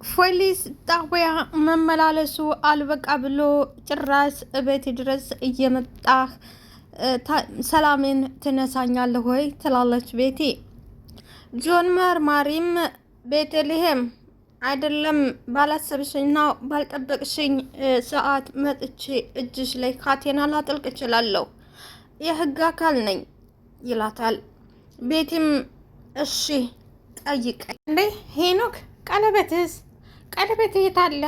ፖሊስ ጣቢያ መመላለሱ አልበቃ ብሎ ጭራሽ እቤት ድረስ እየመጣህ ሰላሜን ትነሳኛለህ ወይ ትላለች ቤቲ። ጆን መርማሪም ቤተልሔም አይደለም ባላሰብሽኝና ባልጠበቅሽኝ ሰዓት መጥቼ እጅሽ ላይ ካቴና ላጥልቅ እችላለሁ፣ የህግ አካል ነኝ ይላታል። ቤቲም እሺ ጠይቀኝ እንዴ ሄኖክ ቀለበትህ የት አለ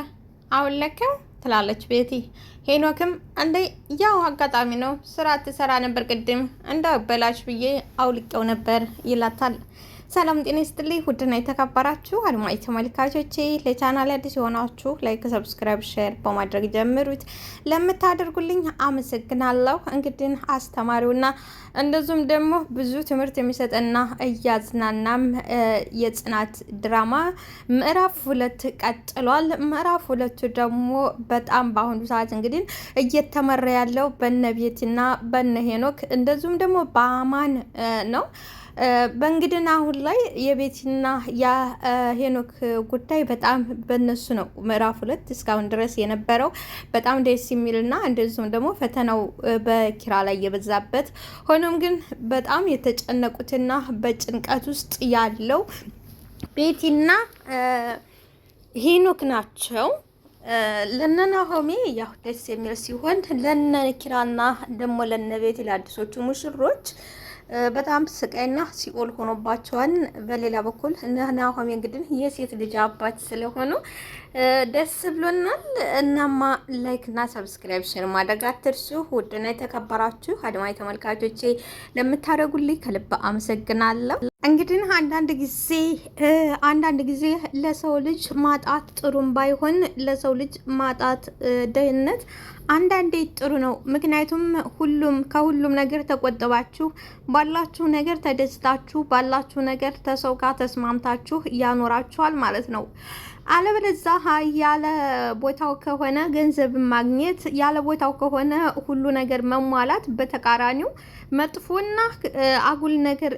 አውለከው ትላለች ቤቲ። ሄኖክም እንዴ ያው አጋጣሚ ነው ስራ ትሰራ ነበር ቅድም እንዳበላሽ ብዬ አውልቄው ነበር ይላታል። ሰላም ጤና ይስጥልኝ ውድና የተከበራችሁ አድማጭ ተመልካቾቼ፣ ለቻናል አዲስ የሆናችሁ ላይክ፣ ሰብስክራይብ፣ ሼር በማድረግ ጀምሩት። ለምታደርጉልኝ አመሰግናለሁ። እንግዲህ አስተማሪውና እንደዚሁም ደግሞ ብዙ ትምህርት የሚሰጥና እያዝናናም የጽናት ድራማ ምዕራፍ 2 ቀጥሏል። ምዕራፍ 2 ደግሞ በጣም በአሁኑ ሰዓት እንግዲህ እየተመራ ያለው በነቤትና በነሄኖክ እንደዚሁም ደግሞ በአማን ነው። በእንግዲህ አሁን ላይ የቤቲና የሄኖክ ጉዳይ በጣም በነሱ ነው። ምዕራፍ 2 እስካሁን ድረስ የነበረው በጣም ደስ የሚልና እንደዚሁም ደግሞ ፈተናው በኪራ ላይ የበዛበት ሆኖም ግን በጣም የተጨነቁትና በጭንቀት ውስጥ ያለው ቤቲና ሄኖክ ናቸው። ለነናሆሜ ያው ደስ የሚል ሲሆን ለነ ኪራና ደግሞ ለነ ቤቲ ለአዲሶቹ ሙሽሮች በጣም ስቃይና ሲኦል ሆኖባቸዋል። በሌላ በኩል ናሆሜ እንግዲህ የሴት ልጅ አባት ስለሆኑ ደስ ብሎናል። እናማ ላይክ እና ሰብስክራይብ ሼር ማድረግ አትርሱ። ውድና የተከበራችሁ አድማጭ ተመልካቾቼ ለምታደርጉልኝ ከልብ አመሰግናለሁ። እንግዲህ አንዳንድ ጊዜ ለሰው ልጅ ማጣት ጥሩም ባይሆን ለሰው ልጅ ማጣት ደህንነት አንዳንዴ ጥሩ ነው። ምክንያቱም ከሁሉም ነገር ተቆጥባችሁ ባላችሁ ነገር ተደስታችሁ ባላችሁ ነገር ተሰው ጋር ተስማምታችሁ ያኖራችኋል ማለት ነው። አለበለዚያ ያለ ቦታው ከሆነ ገንዘብ ማግኘት፣ ያለ ቦታው ከሆነ ሁሉ ነገር መሟላት በተቃራኒው መጥፎና አጉል ነገር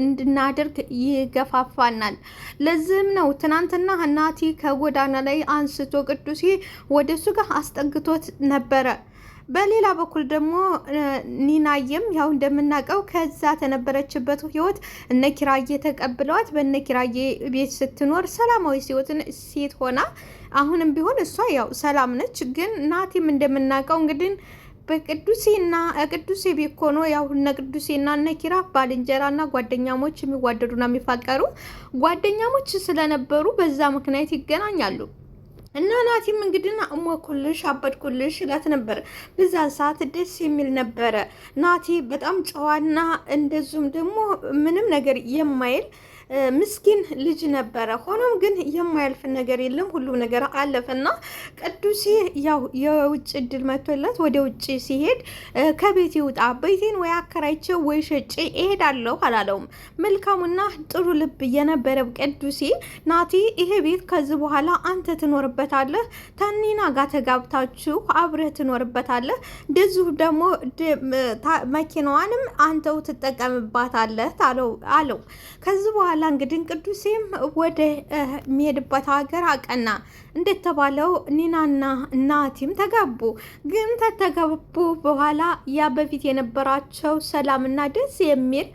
እንድናደርግ ይገፋፋናል። ለዚህም ነው ትናንትና እናቲ ከጎዳና ላይ አንስቶ ቅዱሴ ወደሱ ጋር አስጠግቶት ነበረ። በሌላ በኩል ደግሞ ኒናየም ያው እንደምናውቀው ከዛ ተነበረችበት ህይወት እነ ኪራዬ ተቀብለዋት በእነ ኪራዬ ቤት ስትኖር ሰላማዊ ሴት ሆና አሁንም ቢሆን እሷ ያው ሰላም ነች። ግን ናቲም እንደምናውቀው እንግዲህ ቅዱሴ ቤት ሆኖ ያው እነ ቅዱሴና እነ ኪራ ባልንጀራና ጓደኛሞች የሚዋደዱና የሚፋቀሩ ጓደኛሞች ስለነበሩ በዛ ምክንያት ይገናኛሉ። እና ናቲም እንግዲህ እሞኩልሽ አበድኩልሽ እላት ነበር። በዛን ሰዓት ደስ የሚል ነበረ። ናቲ በጣም ጨዋና እንደዚሁም ደግሞ ምንም ነገር የማይል ምስኪን ልጅ ነበረ። ሆኖም ግን የማያልፍ ነገር የለም፣ ሁሉም ነገር አለፈና ቅዱሴ ያው የውጭ እድል መጥቶለት ወደ ውጭ ሲሄድ ከቤት ይውጣ፣ ቤቴን ወይ አከራይቼው ወይ ሸጬ እሄዳለሁ አላለውም። መልካሙና ጥሩ ልብ የነበረው ቅዱሴ ናቲ ይሄ ቤት ከዚህ በኋላ አንተ ትኖርበታለህ፣ ተኒና ጋር ተጋብታችሁ አብረህ ትኖርበታለህ፣ እንደዚሁ ደግሞ መኪናዋንም አንተው ትጠቀምባታለህ አለው። ከዚህ በኋላ እንግዲህ ቅዱሴም ወደ የሚሄድበት ሀገር አቀና። እንደተባለው ኒናና ናቲም ተጋቡ። ግን ተጋቡ በኋላ ያ በፊት የነበራቸው ሰላምና ደስ የሚል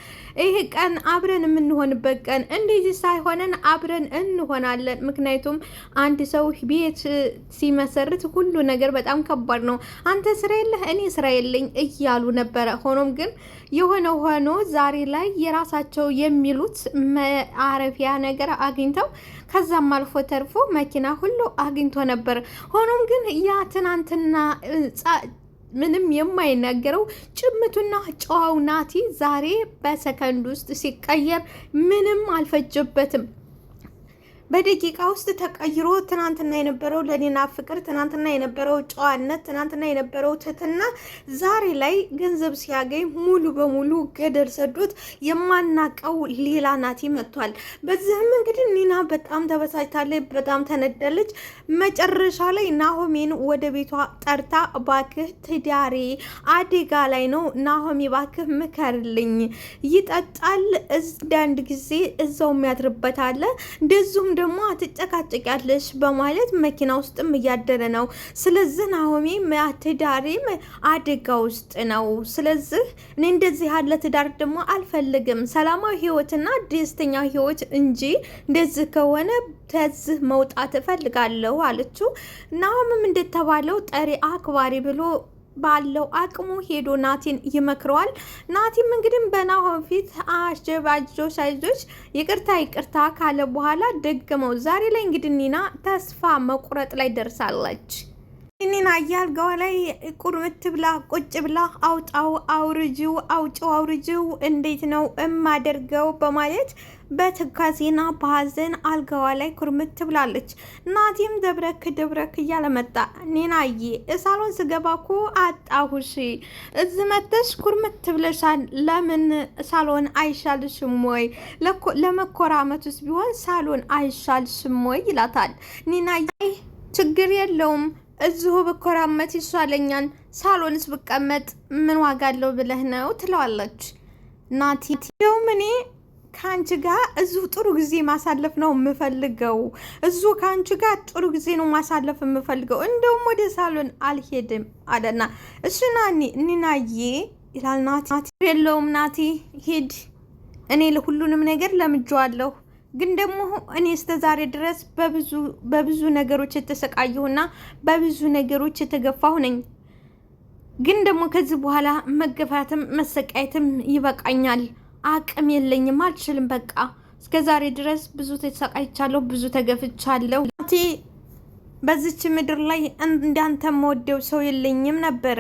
ይሄ ቀን አብረን የምንሆንበት ቀን እንደዚህ ሳይሆነን አብረን እንሆናለን። ምክንያቱም አንድ ሰው ቤት ሲመሰርት ሁሉ ነገር በጣም ከባድ ነው። አንተ ስራ የለህ እኔ ስራ የለኝ እያሉ ነበረ። ሆኖም ግን የሆነ ሆኖ ዛሬ ላይ የራሳቸው የሚሉት ማረፊያ ነገር አግኝተው ከዛም አልፎ ተርፎ መኪና ሁሉ አግኝቶ ነበር። ሆኖም ግን ያ ትናንትና ምንም የማይናገረው ጭምቱና ጨዋው ናቲ ዛሬ በሰከንድ ውስጥ ሲቀየር ምንም አልፈጀበትም። በደቂቃ ውስጥ ተቀይሮ ትናንትና የነበረው ለኔና ፍቅር፣ ትናንትና የነበረው ጨዋነት፣ ትናንትና የነበረው ትህትና ዛሬ ላይ ገንዘብ ሲያገኝ ሙሉ በሙሉ ገደል ሰዶት የማናቀው ሌላ ናቲ መጥቷል። በዚህም እንግዲህ ኒና በጣም ተበሳጭታለች፣ በጣም ተነደለች። መጨረሻ ላይ ናሆሜን ወደ ቤቷ ጠርታ ባክህ ትዳሬ አደጋ ላይ ነው፣ ናሆሜ ባክህ ምከርልኝ፣ ይጠጣል፣ አንድ ጊዜ እዛው የሚያድርበት አለ፣ እንደዚሁም ደግሞ አትጨቃጨቂያለሽ በማለት መኪና ውስጥም እያደረ ነው። ስለዚህ ናሆሜ ትዳሬም አደጋ ውስጥ ነው። ስለዚህ እኔ እንደዚህ ያለ ትዳር ደግሞ አልፈልግም፣ ሰላማዊ ህይወትና ደስተኛ ህይወት እንጂ እንደዚህ ከሆነ ተዝህ መውጣት እፈልጋለሁ አለችው። ናሆምም እንደተባለው ጠሪ አክባሪ ብሎ ባለው አቅሙ ሄዶ ናቲን ይመክረዋል። ናቲም እንግዲህ በናሆም ፊት አጀባጆ ሳይዞች ይቅርታ ካለ በኋላ ደግመው ዛሬ ላይ እንግዲህ ኒና ተስፋ መቁረጥ ላይ ደርሳለች። ኒና አልጋዋ ላይ ቁርምት ብላ ቁጭ ብላ አውርጂው እንዴት ነው እማደርገው በማለት በትካዜና በሀዘን አልጋዋ ላይ ኩርምት ብላለች። ናቲም ደብረክ እያለ መጣ። ኒናዬ ሳሎን ስገባ እኮ አጣሁሽ፣ እዚህ መተሽ ኩርምት ብለሻል። ለምን ሳሎን አይሻልሽም ወይ? ለመኮራመቱስ ቢሆን ሳሎን አይሻልሽም ወይ ይላታል። ኒናዬ ችግር የለውም እዚሁ ብኮራመት ይሻለኛል፣ ሳሎንስ ብቀመጥ ምን ዋጋ አለው ብለህ ነው ትለዋለች። ናቲ እንደውም እኔ ከአንቺ ጋር እዚሁ ጥሩ ጊዜ ማሳለፍ ነው የምፈልገው፣ እዚሁ ከአንቺ ጋር ጥሩ ጊዜ ነው ማሳለፍ የምፈልገው፣ እንደውም ወደ ሳሎን አልሄድም አለና እሺ ኒናዬ ይላል ናቲ። የለውም ናቲ ሂድ፣ እኔ ሁሉንም ነገር ለምጄዋለሁ፣ ግን ደግሞ እኔ እስከ ዛሬ ድረስ በብዙ ነገሮች የተሰቃየሁና በብዙ ነገሮች የተገፋሁ ነኝ። ግን ደግሞ ከዚህ በኋላ መገፋትም መሰቃየትም ይበቃኛል። አቅም የለኝም፣ አልችልም። በቃ እስከ ዛሬ ድረስ ብዙ ተሰቃይቻለሁ፣ ብዙ ተገፍቻለሁ። ናቲ በዚች ምድር ላይ እንዳንተ የምወደው ሰው የለኝም ነበረ።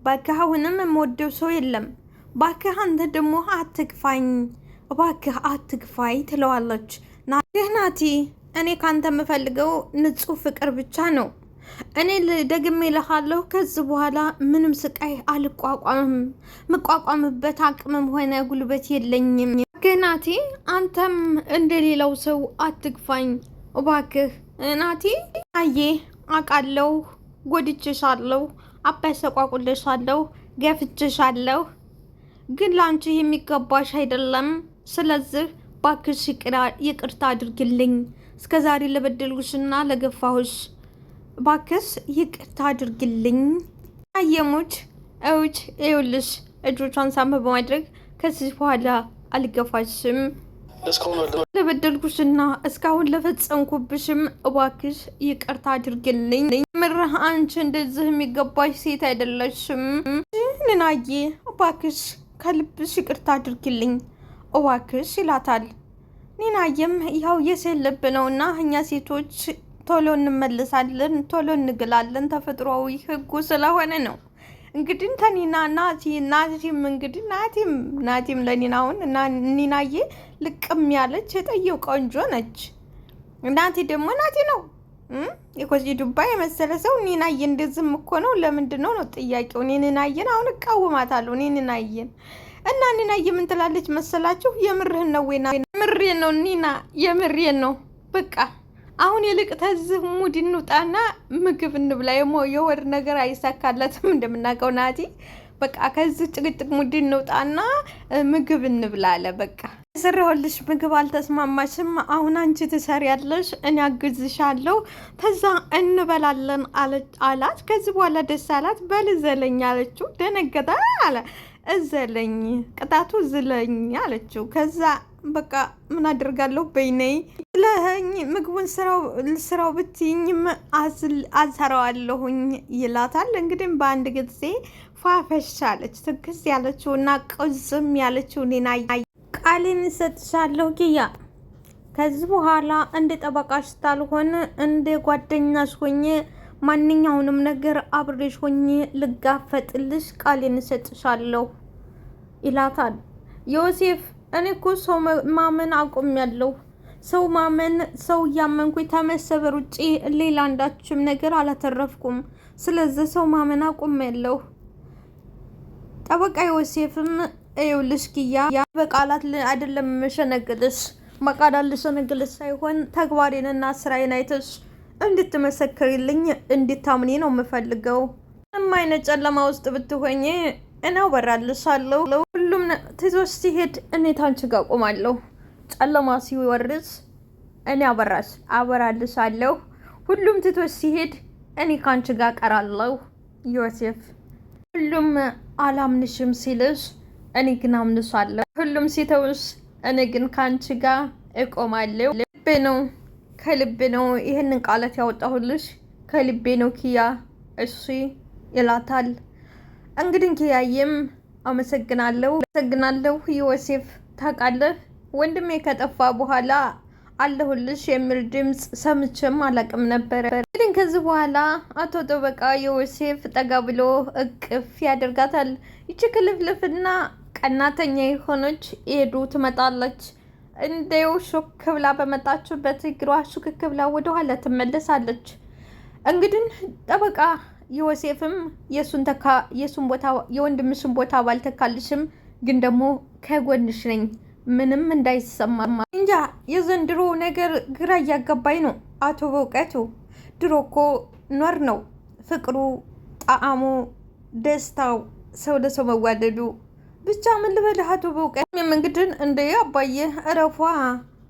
ባክህ አሁንም የምወደው ሰው የለም። ባክህ አንተ ደግሞ አትግፋኝ፣ እባክህ አትግፋይ ትለዋለች። ናቲ እኔ ካንተ የምፈልገው ንጹህ ፍቅር ብቻ ነው። እኔ ደግሜ እልሃለሁ ከዚህ በኋላ ምንም ስቃይ አልቋቋምም፣ ምቋቋምበት አቅምም ሆነ ጉልበት የለኝም። ናቲ አንተም እንደሌላው ሰው አትግፋኝ እባክህ። ናቲ አዬ አውቃለሁ፣ ጎድቼሻለሁ፣ አበሰቋቁልሻለሁ፣ ገፍቼሻለሁ፣ ግን ለአንቺ የሚገባሽ አይደለም። ስለዚህ ባክሽ ይቅርታ አድርግልኝ፣ እስከዛሬ ለበደልኩሽና ለገፋሁሽ ባክሽ ይቅርታ አድርግልኝ። አየሙች እውች ይውልሽ እጆቿን ሳም በማድረግ ከዚህ በኋላ አልገፋሽም፣ ለበደልኩሽና እስካሁን ለፈጸምኩብሽም እባክሽ ይቅርታ አድርግልኝ። ምርህ አንቺ እንደዚህ የሚገባሽ ሴት አይደለሽም። ንናዬ እባክሽ ከልብሽ ይቅርታ አድርግልኝ እባክሽ ይላታል። ኒናዬም ያው የሴት ልብ ነውና እኛ ሴቶች ቶሎ እንመልሳለን፣ ቶሎ እንግላለን፣ ተፈጥሯዊ ህጉ ስለሆነ ነው። እንግዲህ ተኒና ናቲም እንግዲህ ናቲም ለኒናውን እና ኒናዬ ልቅም ያለች የጠየው ቆንጆ ነች። ናቲ ደግሞ ናቲ ነው የኮዚ ዱባ የመሰለ ሰው። ኒናዬ እንደዝም እኮ ነው። ለምንድን ነው ጥያቄው? ኒናዬን አሁን እቃወማታለሁ። ኒናዬን እና ኒናዬ ምን ትላለች መሰላችሁ? የምርህን ነው ወይ? የምሬን ነው ኒና፣ የምሬን ነው። በቃ አሁን የልቅ ተዝህ ሙድ እንውጣና ምግብ እንብላ። የወር ነገር አይሳካለትም እንደምናውቀው ናቲ። በቃ ከዚህ ጭቅጭቅ ሙድ እንውጣና ምግብ እንብላ አለ። በቃ የሰራሁልሽ ምግብ አልተስማማሽም፣ አሁን አንቺ ትሰሪያለሽ፣ እኔ አግዝሻለሁ፣ ከዛ እንበላለን አላት። ከዚህ በኋላ ደስ አላት። በል ዘለኝ አለችው። ደነገጠ አለ። እዘለኝ ቅጣቱ ዝለኝ አለችው። ከዛ በቃ ምን አደርጋለሁ በይነይ ለኝ ምግቡን ስራው ብትይኝም አልሰራዋለሁኝ ይላታል። እንግዲህ በአንድ ጊዜ ፋፈሽ አለች። ትክስ ያለችው እና ቅዝም ያለችው ኔና ቃሌን እሰጥሻለሁ ኪያ፣ ከዚህ በኋላ እንደ ጠበቃሽ ታልሆን እንደ ጓደኛሽ ሆኜ ማንኛውንም ነገር አብሬሽ ሆኜ ልጋፈጥልሽ ቃሌን እሰጥሻለሁ ይላታል። ዮሴፍ እኔ እኮ ሰው ማመን አቆሚያለሁ። ሰው ማመን ሰው እያመንኩኝ ተመሰበር ውጪ ሌላ አንዳችም ነገር አላተረፍኩም። ስለዚህ ሰው ማመን አቆሚያለሁ። ጠበቃ ዮሴፍም ይኸውልሽ ኪያ በቃላት አይደለም መሸነግልሽ፣ በቃላት ልሸነግልሽ ሳይሆን ተግባሬንና ስራዬን አይተሽ እንድትመሰክሪልኝ እንድታምኒ ነው የምፈልገው። ምንም አይነት ጨለማ ውስጥ ብትሆኝ እኔው በራልሻለሁ። ሁሉም ትቶሽ ሲሄድ እኔ ታንቺ ጋር ቆማለሁ። ጨለማ ሲወርድ እኔ አበራልሻለሁ። ሁሉም ትቶሽ ሲሄድ እኔ ካንቺ ጋር ቀራለሁ ዮሴፍ። ሁሉም አላምንሽም ሲልሽ እኔ ግን አምንሻለሁ። ሁሉም ሲተውሽ እኔ ግን ካንቺ ጋር እቆማለሁ። ልቤ ነው ከልቤ ነው ይህንን ቃላት ያወጣሁልሽ ከልቤ ነው ኪያ። እሺ ይላታል። እንግዲህ ኪያዬም አመሰግናለሁ ዮሴፍ። ታውቃለህ ወንድሜ ከጠፋ በኋላ አለሁልሽ የሚል ድምፅ ሰምቼም አላቅም ነበረ። እንግዲህ ከዚህ በኋላ አቶ ጠበቃ ዮሴፍ ጠጋ ብሎ እቅፍ ያደርጋታል። ይቺ ክልፍልፍና ቀናተኛ የሆነች ኤዱ ትመጣለች። እንደው ሹክ ብላ በመጣችበት እግሯ ሹክክ ብላ ወደኋላ ትመለሳለች። እንግዲህ ጠበቃ ዮሴፍም የሱን ቦታ የወንድምሽን ቦታ ባልተካልሽም ግን ደግሞ ከጎንሽ ነኝ ምንም እንዳይሰማ። እንጃ የዘንድሮ ነገር ግራ እያጋባኝ ነው አቶ በእውቀቱ። ድሮ እኮ ኖር ነው ፍቅሩ፣ ጣዕሙ፣ ደስታው፣ ሰው ለሰው መዋደዱ። ብቻ ምን ልበልህ አቶ በእውቀቱ። እንግዲህ እንደ አባዬ እረፏ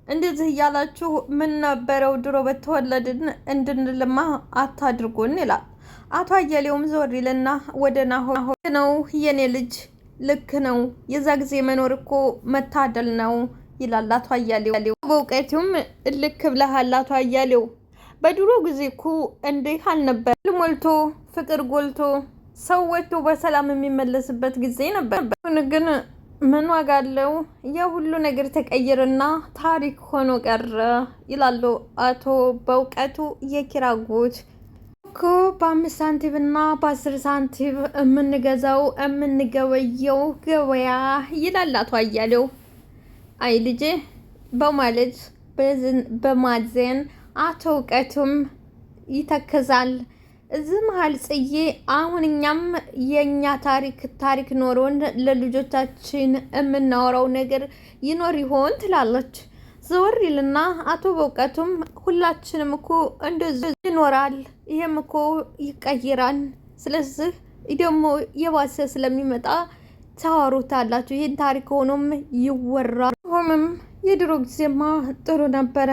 እንደዚህ እያላችሁ ምን ነበረው ድሮ በተወለድን እንድንልማ አታድርጉን ይላል። አቶ አያሌውም ዘወር ይልና ወደ ናሆም ነው የኔ ልጅ ልክ ነው፣ የዛ ጊዜ መኖር እኮ መታደል ነው ይላል አቶ አያሌው። በእውቀቱም ልክ ብለሃል አቶ አያሌው፣ በድሮ ጊዜ እኮ እንዲህ አልነበር። ሞልቶ ፍቅር ጎልቶ ሰው ወጥቶ በሰላም የሚመለስበት ጊዜ ነበር። ግን ምን ዋጋ አለው? የሁሉ ነገር ተቀይርና ታሪክ ሆኖ ቀረ ይላሉ አቶ በእውቀቱ። የኪራ ጉድ እኮ በ5 ሳንቲም እና በ10 ሳንቲም የምንገዛው የምንገበየው ገበያ ይላል አቶ አያሌው። አይ ልጄ በማለት በማዘን አቶ እውቀቱም ይተክዛል። እዚህ መሀል ጽዬ አሁን እኛም የእኛ ታሪክ ኖሮን ለልጆቻችን የምናወራው ነገር ይኖር ይሆን ትላለች። ዘወር ይልና አቶ በእውቀቱም ሁላችንም እኮ እንደዚህ ይኖራል፣ ይሄም እኮ ይቀይራል። ስለዚህ ደግሞ የባሰ ስለሚመጣ ታወሩታላችሁ፣ ይህን ታሪክ ሆኖም ይወራል። ሆምም የድሮ ጊዜማ ጥሩ ነበረ፣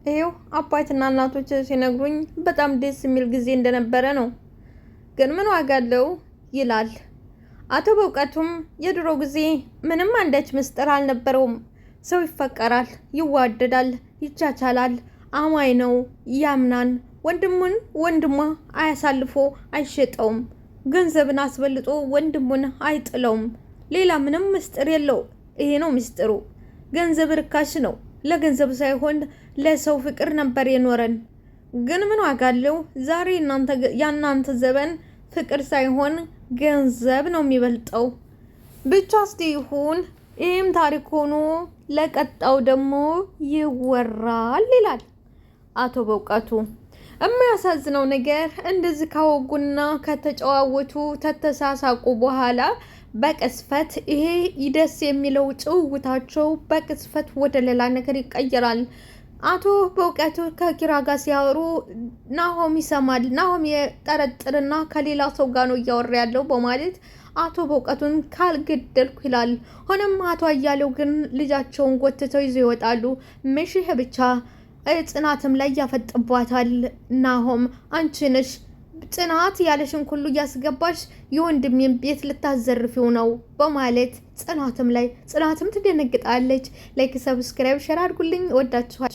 ይኸው አባትና እናቶች ሲነግሩኝ በጣም ደስ የሚል ጊዜ እንደነበረ ነው። ግን ምን ዋጋ አለው ይላል አቶ በእውቀቱም። የድሮ ጊዜ ምንም አንዳች ምስጢር አልነበረውም። ሰው ይፈቀራል፣ ይዋደዳል፣ ይቻቻላል፣ አማኝ ነው፣ ያምናን። ወንድሙን ወንድሟ አያሳልፎ አይሸጠውም። ገንዘብን አስበልጦ ወንድሙን አይጥለውም። ሌላ ምንም ምስጢር የለው። ይሄ ነው ምስጢሩ። ገንዘብ ርካሽ ነው። ለገንዘብ ሳይሆን ለሰው ፍቅር ነበር የኖረን። ግን ምን ዋጋ አለው? ዛሬ ያናንተ ዘበን ፍቅር ሳይሆን ገንዘብ ነው የሚበልጠው። ብቻ እስቲ ይሁን፣ ይህም ታሪክ ሆኖ ለቀጣው ደግሞ ይወራል ይላል አቶ በእውቀቱ። የሚያሳዝነው ነገር እንደዚህ ካወጉና ከተጨዋወቱ ተተሳሳቁ በኋላ በቅስፈት ይሄ ደስ የሚለው ጭውውታቸው በቅስፈት ወደ ሌላ ነገር ይቀየራል። አቶ በእውቀቱ ከኪራ ጋር ሲያወሩ ናሆም ይሰማል። ናሆም የጠረጥርና ከሌላ ሰው ጋር ነው እያወራ ያለው በማለት አቶ በእውቀቱን ካልገደልኩ ይላል። ሆነም አቶ አያሌው ግን ልጃቸውን ጎትተው ይዘው ይወጣሉ። ምሽህ ብቻ ጽናትም ላይ ያፈጥባታል። ናሆም አንቺ ነሽ ጽናት ያለሽን ሁሉ እያስገባሽ የወንድሜን ቤት ልታዘርፊው ነው በማለት ጽናትም ትደነግጣለች። ላይክ፣ ሰብስክራይብ፣ ሸር አድርጉልኝ። ወዳችኋል።